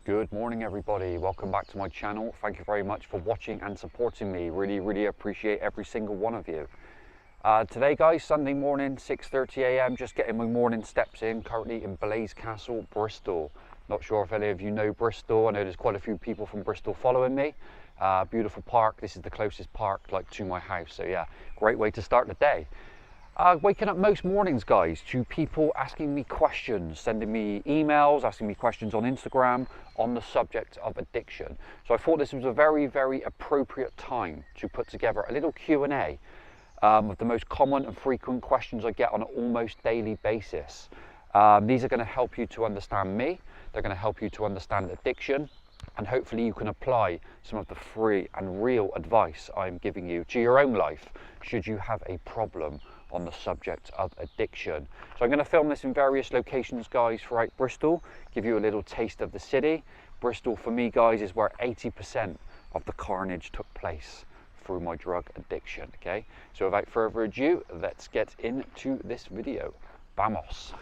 Good morning everybody, welcome back to my channel. Thank you very much for watching and supporting me. Really appreciate every single one of you. Today guys, Sunday morning, 6:30 a.m, just getting my morning steps in, currently in Blaze Castle, Bristol. Not sure if any of you know Bristol. I know there's quite a few people from Bristol following me. Beautiful park, this is the closest park to my house, so yeah, great way to start the day. Waking up most mornings guys to people asking me questions, sending me emails, asking me questions on Instagram on the subject of addiction. So I thought this was a very appropriate time to put together a little Q&A of the most common and frequent questions I get on an almost daily basis. These are going to help you to understand me, they're going to help you to understand addiction, and hopefully you can apply some of the free and real advice I'm giving you to your own life should you have a problem on the subject of addiction. So I'm going to film this in various locations guys throughout Bristol, give you a little taste of the city. Bristol for me guys is where 80% of the carnage took place through my drug addiction. Okay, so without further ado, let's get into this video. Vamos.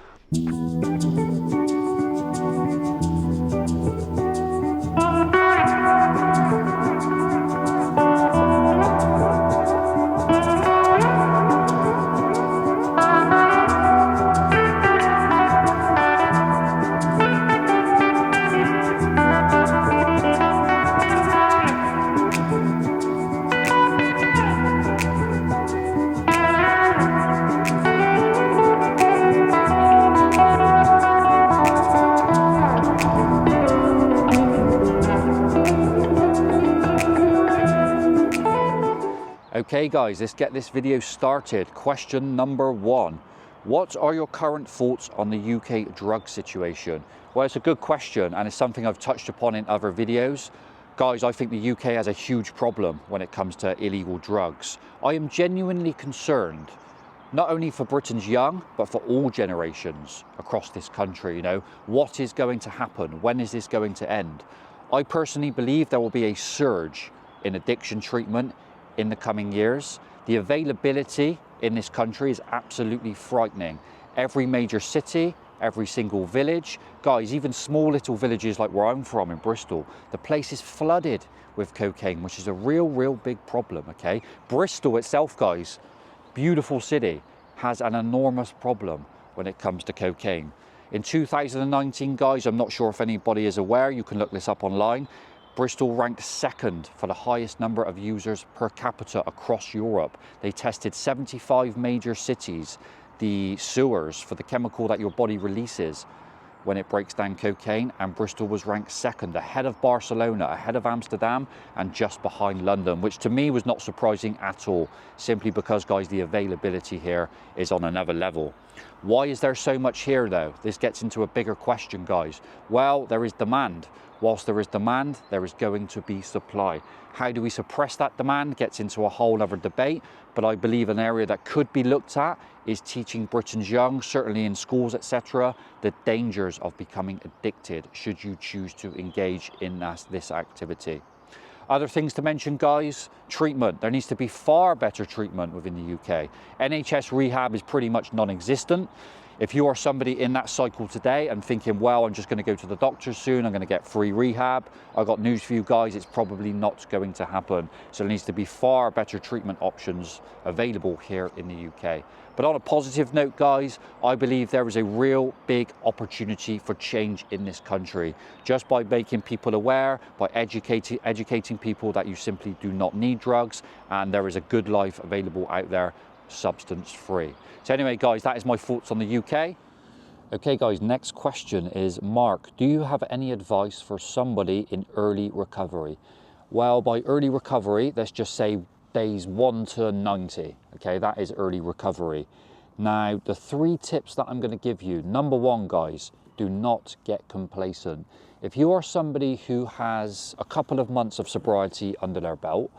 Okay guys, let's get this video started. Question number one. What are your current thoughts on the UK drug situation? Well, it's a good question and it's something I've touched upon in other videos. Guys, I think the UK has a huge problem when it comes to illegal drugs. I am genuinely concerned, not only for Britain's young, but for all generations across this country. You know, what is going to happen? When is this going to end? I personally believe there will be a surge in addiction treatment in the coming years. The availability in this country is absolutely frightening. Every major city, every single village, guys, even small little villages like where I'm from in Bristol, the place is flooded with cocaine, which is a real big problem. Okay, Bristol itself guys, beautiful city, has an enormous problem when it comes to cocaine. In 2019 guys, I'm not sure if anybody is aware, you can look this up online, Bristol ranked second for the highest number of users per capita across Europe. They tested 75 major cities, the sewers for the chemical that your body releases when it breaks down cocaine, and Bristol was ranked second, ahead of Barcelona, ahead of Amsterdam, and just behind London, which to me was not surprising at all, simply because guys, the availability here is on another level. Why is there so much here though? This gets into a bigger question guys. Well, there is demand. Whilst there is demand, there is going to be supply. How do we suppress that demand gets into a whole other debate, but I believe an area that could be looked at is teaching Britain's young, certainly in schools, etc., the dangers of becoming addicted should you choose to engage in this activity. Other things to mention guys, treatment. There needs to be far better treatment within the UK. NHS rehab is pretty much non-existent. If you are somebody in that cycle today and thinking, well, I'm just going to go to the doctor soon, I'm going to get free rehab, I've got news for you guys, it's probably not going to happen. So there needs to be far better treatment options available here in the UK. But on a positive note guys, I believe there is a real big opportunity for change in this country. Just by making people aware, by educating people that you simply do not need drugs and there is a good life available out there, substance free. So anyway guys, that is my thoughts on the UK. Okay guys, next question is, Mark, do you have any advice for somebody in early recovery? Well, by early recovery, let's just say days 1 to 90. Okay, that is early recovery. Now, the 3 tips that I'm going to give you. Number 1 guys, do not get complacent. If you are somebody who has a couple of months of sobriety under their belt,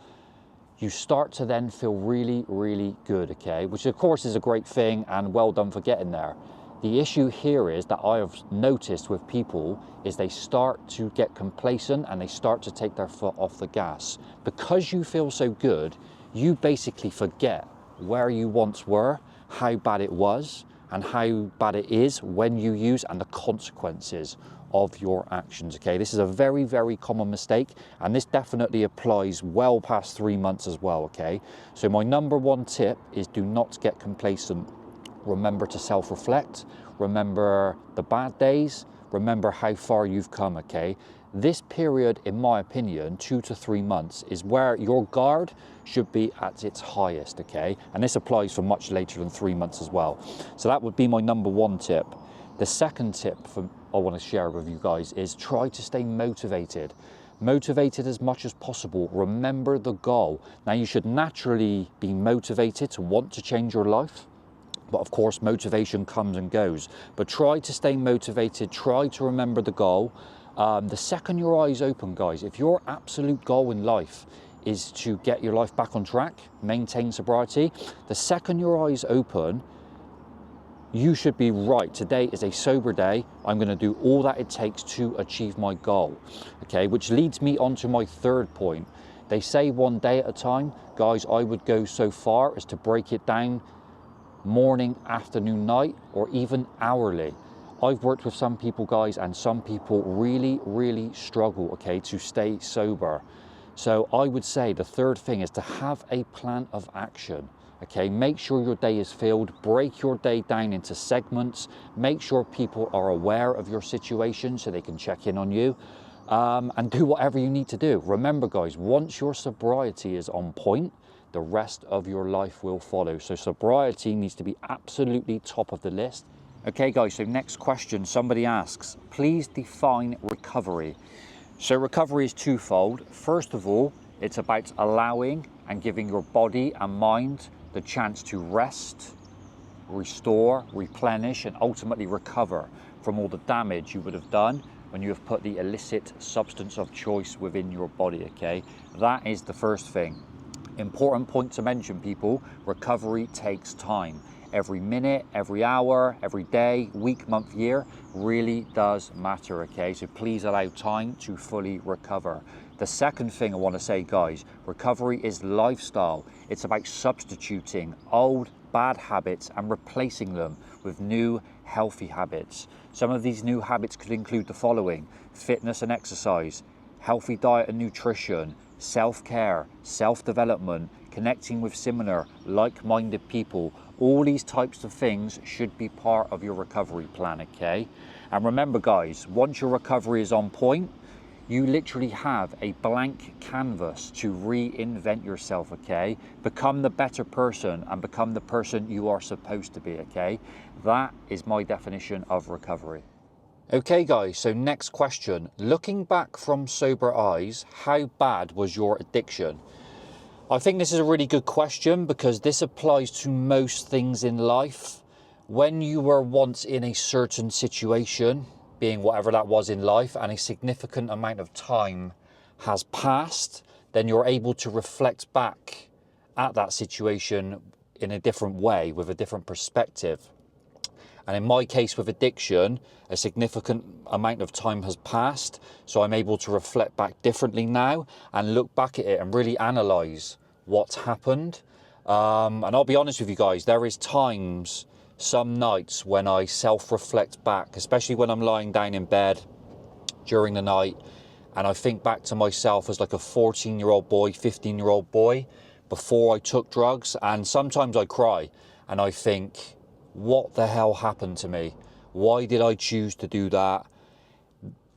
you start to then feel really good, okay? Which of course is a great thing and well done for getting there. The issue here is that I have noticed with people is they start to get complacent and they start to take their foot off the gas. Because you feel so good, you basically forget where you once were, how bad it was, and how bad it is when you use and the consequences of your actions, okay? This is a very, very common mistake, and this definitely applies well past 3 months as well, okay? So my number one tip is do not get complacent. Remember to self-reflect, remember the bad days, remember how far you've come, okay? This period, in my opinion, 2 to 3 months, is where your guard should be at its highest, okay? And this applies for much later than 3 months as well. So that would be my number one tip. The second tip I want to share with you guys is try to stay motivated. Motivated as much as possible. Remember the goal. Now, you should naturally be motivated to want to change your life. But of course, motivation comes and goes. But try to stay motivated. Try to remember the goal. The second your eyes open, guys, if your absolute goal in life is to get your life back on track, maintain sobriety, the second your eyes open, you should be right. Today is a sober day. I'm going to do all that it takes to achieve my goal. Okay, which leads me on to my third point. They say one day at a time. Guys, I would go so far as to break it down morning, afternoon, night, or even hourly. I've worked with some people, guys, and some people really, really struggle, okay, to stay sober. So I would say the third thing is to have a plan of action. Okay, make sure your day is filled, break your day down into segments, make sure people are aware of your situation so they can check in on you, and do whatever you need to do. Remember, guys, once your sobriety is on point, the rest of your life will follow. So sobriety needs to be absolutely top of the list. Okay, guys, so next question, somebody asks, please define recovery. So recovery is twofold. First of all, it's about allowing and giving your body and mind the chance to rest, restore, replenish, and ultimately recover from all the damage you would have done when you have put the illicit substance of choice within your body, okay? That is the first thing. Important point to mention, people, recovery takes time. Every minute, every hour, every day, week, month, year really does matter, okay? So please allow time to fully recover. The second thing I want to say, guys, recovery is lifestyle. It's about substituting old bad habits and replacing them with new healthy habits. Some of these new habits could include the following: fitness and exercise, healthy diet and nutrition, self-care, self-development, connecting with similar, like-minded people. All these types of things should be part of your recovery plan, okay? And remember, guys, once your recovery is on point, you literally have a blank canvas to reinvent yourself, okay? Become the better person and become the person you are supposed to be, okay? That is my definition of recovery. Okay, guys, so next question. Looking back from sober eyes, how bad was your addiction? I think this is a really good question because this applies to most things in life. When you were once in a certain situation, being whatever that was in life, and a significant amount of time has passed, then you're able to reflect back at that situation in a different way, with a different perspective. And in my case with addiction, a significant amount of time has passed, so I'm able to reflect back differently now and look back at it and really analyse what's happened. And I'll be honest with you guys, there is times, some nights when I self-reflect back, especially when I'm lying down in bed during the night, and I think back to myself as like a 14-year-old boy, 15-year-old boy before I took drugs, and sometimes I cry and I think, what the hell happened to me? Why did I choose to do that?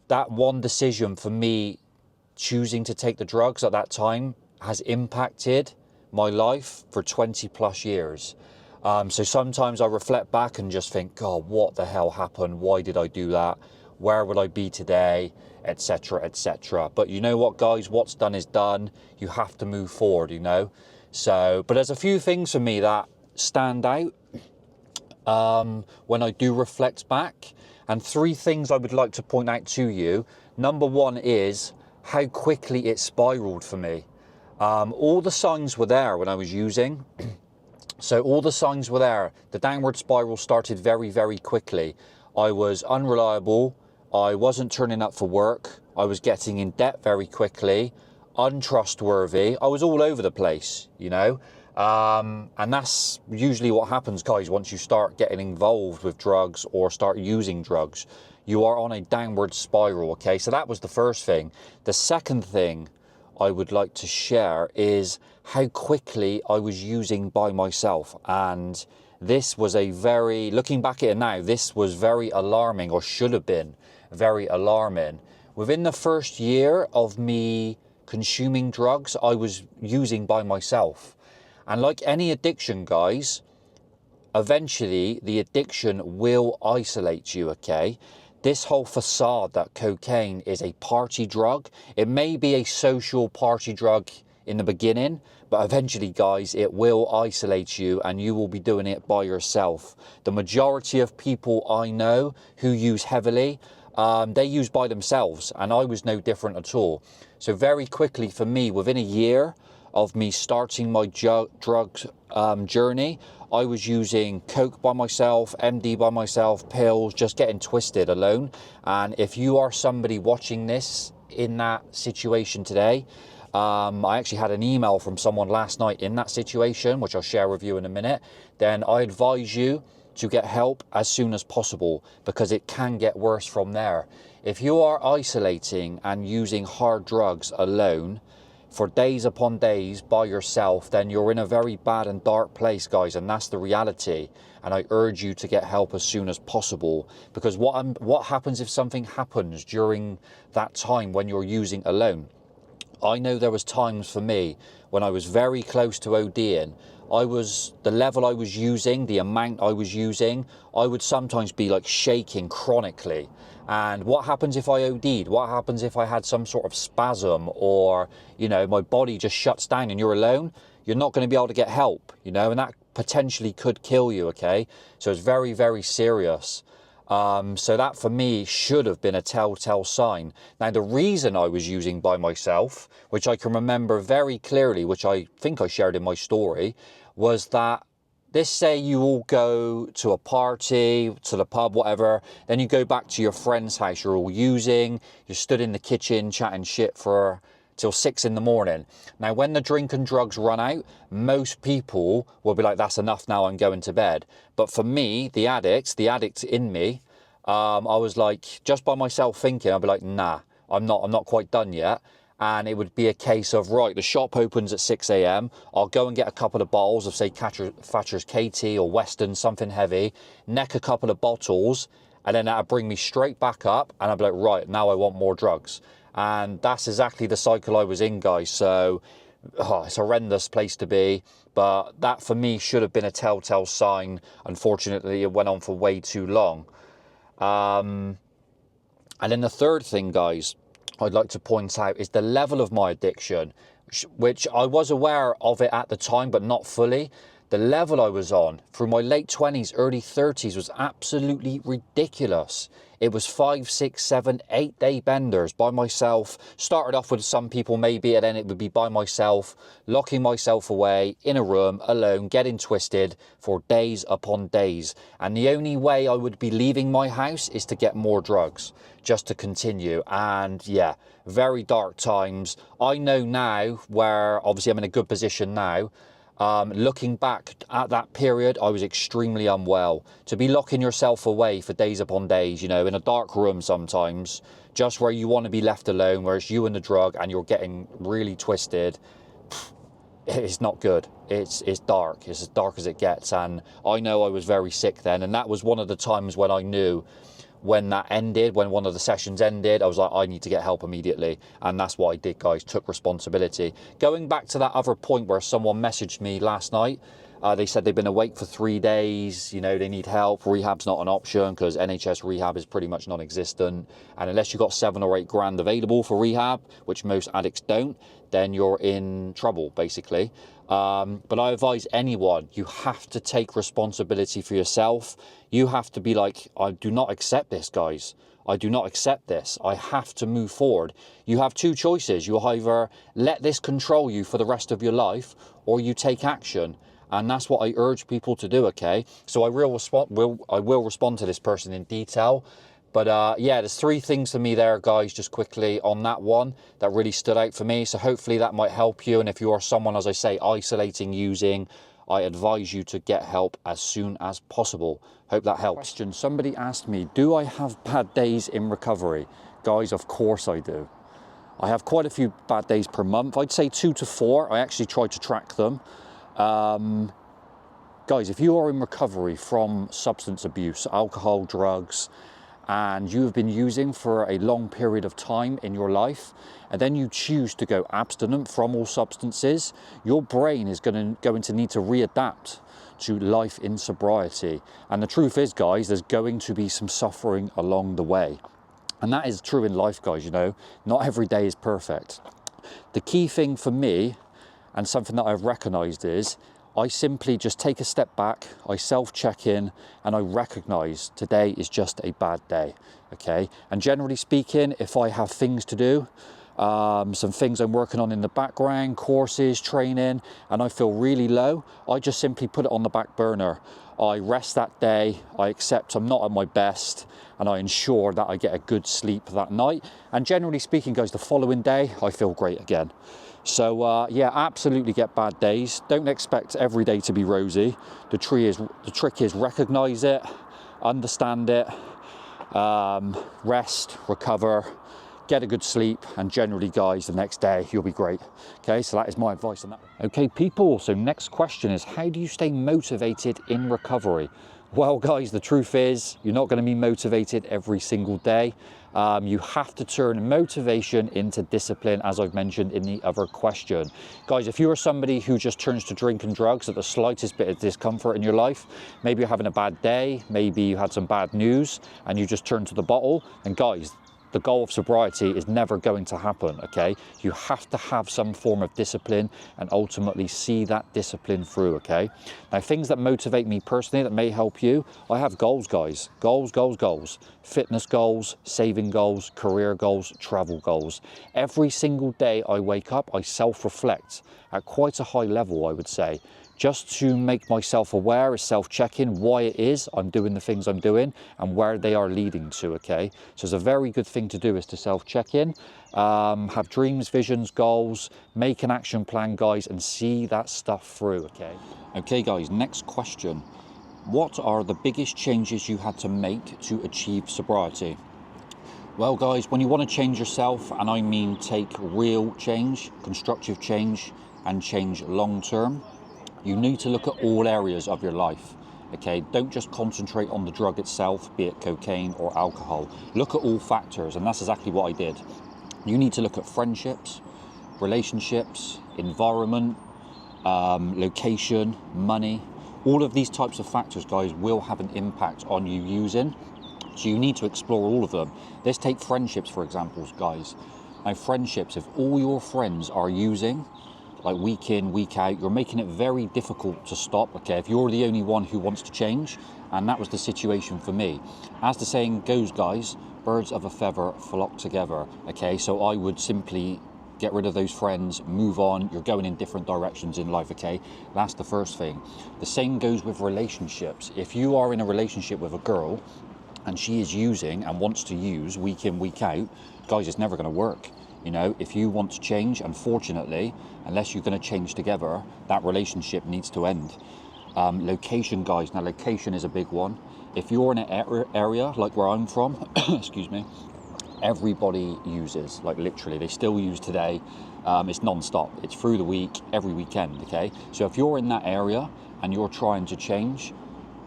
That one decision for me, choosing to take the drugs at that time, has impacted my life for 20 plus years. So sometimes I reflect back and just think, God, what the hell happened? Why did I do that? Where would I be today? Etc, etc. But you know what, guys? What's done is done. You have to move forward, you know? So, but there's a few things for me that stand out when I do reflect back. And 3 things I would like to point out to you. Number 1 is how quickly it spiraled for me. All the signs were there when I was using. So all the signs were there. The downward spiral started very, very quickly. I was unreliable. I wasn't turning up for work. I was getting in debt very quickly. Untrustworthy. I was all over the place, you know. And that's usually what happens, guys, once you start getting involved with drugs or start using drugs. you are on a downward spiral, okay? So that was the first thing. The second thing I would like to share is how quickly I was using by myself. And this was a very, looking back at it now, this was very alarming, or should have been very alarming. Within the first year of me consuming drugs, I was using by myself. And like any addiction, guys, eventually the addiction will isolate you, okay? This whole facade that cocaine is a party drug, it may be a social party drug in the beginning, but eventually, guys, it will isolate you and you will be doing it by yourself. The majority of people I know who use heavily, they use by themselves, and I was no different at all. So very quickly for me, within a year of me starting my drug journey, I was using coke by myself, MD by myself, pills, just getting twisted alone. And if you are somebody watching this in that situation today, I actually had an email from someone last night in that situation, which I'll share with you in a minute, then I advise you to get help as soon as possible, because it can get worse from there. If you are isolating and using hard drugs alone for days upon days by yourself, then you're in a very bad and dark place, guys, and that's the reality. And I urge you to get help as soon as possible, because what happens if something happens during that time when you're using alone? I know there was times for me when I was very close to ODing. The level I was using, the amount I was using, I would sometimes be like shaking chronically. And what happens if I OD'd? What happens if I had some sort of spasm, or, you know, my body just shuts down and you're alone? You're not going to be able to get help, you know, and that potentially could kill you, okay? So it's very, very serious. So that for me should have been a telltale sign. Now, the reason I was using by myself, which I can remember very clearly, which I think I shared in my story, was that let's say you all go to a party, to the pub, whatever, then you go back to your friend's house, you're all using, you're stood in the kitchen chatting shit till 6 in the morning. Now, when the drink and drugs run out, most people will be like, that's enough now, I'm going to bed. But for me, the addict in me, I was like, just by myself thinking, I'd be like, nah, I'm not quite done yet. And it would be a case of, right, the shop opens at 6 a.m. I'll go and get a couple of bottles of, say, Thatcher's KT or Weston, something heavy, neck a couple of bottles, and then that'd bring me straight back up, and I'd be like, right, now I want more drugs. And that's exactly the cycle I was in, guys. So it's a horrendous place to be, but that for me should have been a telltale sign. Unfortunately, it went on for way too long. And then the third thing, guys, I'd like to point out is the level of my addiction, which I was aware of it at the time, but not fully. The level I was on through my late 20s, early 30s was absolutely ridiculous. It was 5, 6, 7, 8 day benders by myself. Started off with some people maybe, and then it would be by myself, locking myself away in a room alone, getting twisted for days upon days. And the only way I would be leaving my house is to get more drugs, just to continue. And yeah, very dark times. I know now where, obviously I'm in a good position now. Looking back at that period, I was extremely unwell. To be locking yourself away for days upon days, you know, in a dark room sometimes, just where you want to be left alone, where it's you and the drug and you're getting really twisted, it's not good. It's dark. It's as dark as it gets. And I know I was very sick then. And that was one of the times when I knew, when that ended, when one of the sessions ended, I was like, I need to get help immediately. And that's what I did, guys, took responsibility. Going back to that other point where someone messaged me last night, they said they've been awake for 3 days, you know, they need help. Rehab's not an option because NHS rehab is pretty much non-existent. And unless you've got 7 or 8 grand available for rehab, which most addicts don't, then you're in trouble, basically. But I advise anyone, you have to take responsibility for yourself. You have to be like, I do not accept this, guys. I do not accept this. I have to move forward. You have 2 choices. You either let this control you for the rest of your life, or you take action. And that's what I urge people to do, okay? So I will respond to this person in detail. But yeah, there's 3 things for me there, guys, just quickly on that one that really stood out for me. So hopefully that might help you. And if you are someone, as I say, isolating, using, I advise you to get help as soon as possible. Hope that helps. Question, somebody asked me, do I have bad days in recovery? Guys, of course I do. I have quite a few bad days per month. I'd say 2 to 4. I actually try to track them. Guys, if you are in recovery from substance abuse, alcohol, drugs, and you have been using for a long period of time in your life, and then you choose to go abstinent from all substances, your brain is going to need to readapt to life in sobriety. And the truth is, guys, there's going to be some suffering along the way. And that is true in life, guys, you know, not every day is perfect. The key thing for me, and something that I've recognized, is I simply just take a step back, I self-check in, and I recognize today is just a bad day, okay? And generally speaking, if I have things to do, some things I'm working on in the background, courses, training, and I feel really low, I just simply put it on the back burner. I rest that day, I accept I'm not at my best, and I ensure that I get a good sleep that night. And generally speaking, guys, the following day, I feel great again. So yeah, absolutely get bad days. Don't expect every day to be rosy. The trick is recognize it, understand it, rest, recover, get a good sleep, and generally, guys, the next day you'll be great. Okay, so that is my advice on that. Okay, people, so next question is, how do you stay motivated in recovery? Well, guys, the truth is you're not going to be motivated every single day. You have to turn motivation into discipline, as I've mentioned in the other question. Guys, if you are somebody who just turns to drink and drugs at the slightest bit of discomfort in your life, maybe you're having a bad day, maybe you had some bad news and you just turn to the bottle, and guys, the goal of sobriety is never going to happen, okay? You have to have some form of discipline and ultimately see that discipline through, okay? Now, things that motivate me personally that may help you, I have goals, guys. Goals, goals, goals. Fitness goals, saving goals, career goals, travel goals. Every single day I wake up, I self-reflect at quite a high level, I would say, just to make myself aware, self-checking why it is I'm doing the things I'm doing and where they are leading to, okay? So it's a very good thing to do, is to self-check in, have dreams, visions, goals, make an action plan, guys, and see that stuff through, okay? Okay, guys, next question. What are the biggest changes you had to make to achieve sobriety? Well, guys, when you want to change yourself, and I mean take real change, constructive change, and change long-term, you need to look at all areas of your life, okay? Don't just concentrate on the drug itself, be it cocaine or alcohol. Look at all factors, and that's exactly what I did. You need to look at friendships, relationships, environment, location, money. All of these types of factors, guys, will have an impact on you using. So you need to explore all of them. Let's take friendships, for example, guys. Now, friendships, if all your friends are using, like week in, week out, you're making it very difficult to stop, okay? If you're the only one who wants to change, and that was the situation for me. As the saying goes, guys, birds of a feather flock together, okay? So I would simply get rid of those friends, move on. You're going in different directions in life, okay? That's the first thing. The same goes with relationships. If you are in a relationship with a girl and she is using and wants to use week in, week out, guys, it's never gonna work. You know, if you want to change, unfortunately, unless you're going to change together, that relationship needs to end. Location, guys. Now, location is a big one. If you're in an area like where I'm from, excuse me, everybody uses, like literally, they still use today. It's non-stop. It's through the week, every weekend, okay? So if you're in that area and you're trying to change,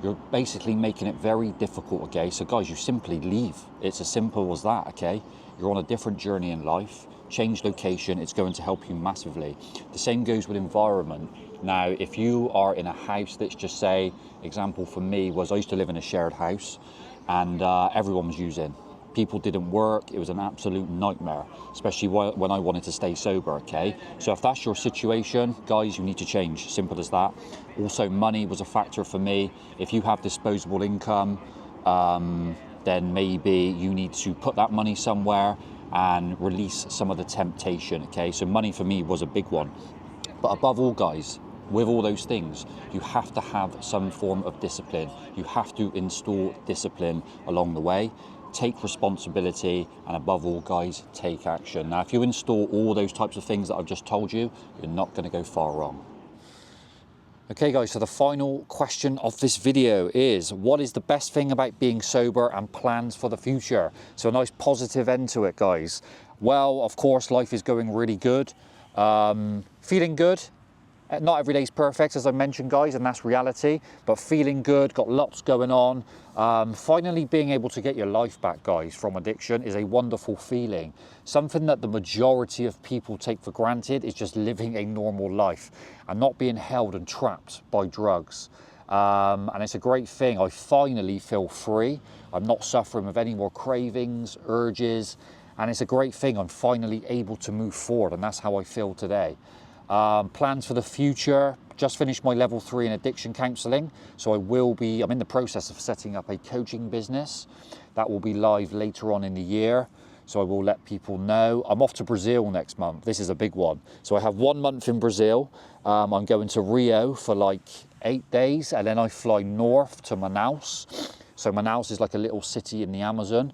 you're basically making it very difficult, okay? So guys, you simply leave. It's as simple as that, okay? You're on a different journey in life. Change location, it's going to help you massively. The same goes with environment. Now, if you are in a house, let's just say, example for me was I used to live in a shared house and everyone was using. People didn't work, it was an absolute nightmare, especially when I wanted to stay sober, okay? So if that's your situation, guys, you need to change, simple as that. Also, money was a factor for me. If you have disposable income, then maybe you need to put that money somewhere and release some of the temptation, okay? So money for me was a big one. But above all, guys, with all those things, you have to have some form of discipline. You have to install discipline along the way. Take responsibility, and above all, guys, take action. Now, if you install all those types of things that I've just told you, you're not going to go far wrong. Okay guys, so the final question of this video is, what is the best thing about being sober and plans for the future? So a nice positive end to it, guys. Well, of course, life is going really good. Feeling good. Not every day's perfect, as I mentioned, guys, and that's reality, but feeling good, got lots going on. Finally being able to get your life back, guys, from addiction is a wonderful feeling. Something that the majority of people take for granted is just living a normal life and not being held and trapped by drugs. And it's a great thing. I finally feel free. I'm not suffering with any more cravings, urges, and it's a great thing. I'm finally able to move forward, and that's how I feel today. Plans for the future, just finished my level 3 in addiction counselling, so I'm in the process of setting up a coaching business that will be live later on in the year, so I will let people know. I'm off to Brazil next month. This is a big one. So I have 1 month in Brazil. I'm going to Rio for like 8 days, and then I fly north to Manaus. So Manaus is like a little city in the Amazon.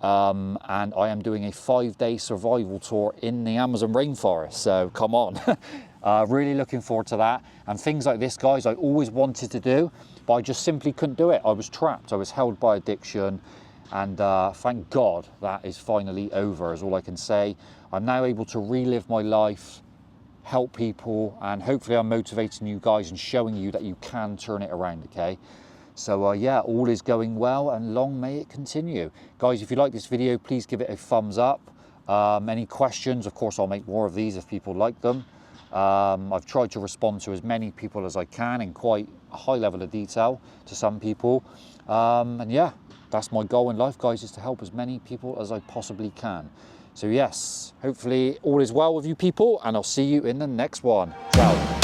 And I am doing a 5-day survival tour in the Amazon rainforest, so come on. Really looking forward to that. And things like this, guys, I always wanted to do, but I just simply couldn't do it. I was trapped, I was held by addiction, and thank God that is finally over, is all I can say. I'm now able to relive my life, help people, and hopefully I'm motivating you guys and showing you that you can turn it around, okay? So yeah, all is going well, and long may it continue. Guys, if you like this video, please give it a thumbs up. Any questions, of course, I'll make more of these if people like them. I've tried to respond to as many people as I can in quite a high level of detail to some people. And yeah, that's my goal in life, guys, is to help as many people as I possibly can. So yes, hopefully all is well with you people, and I'll see you in the next one. Ciao.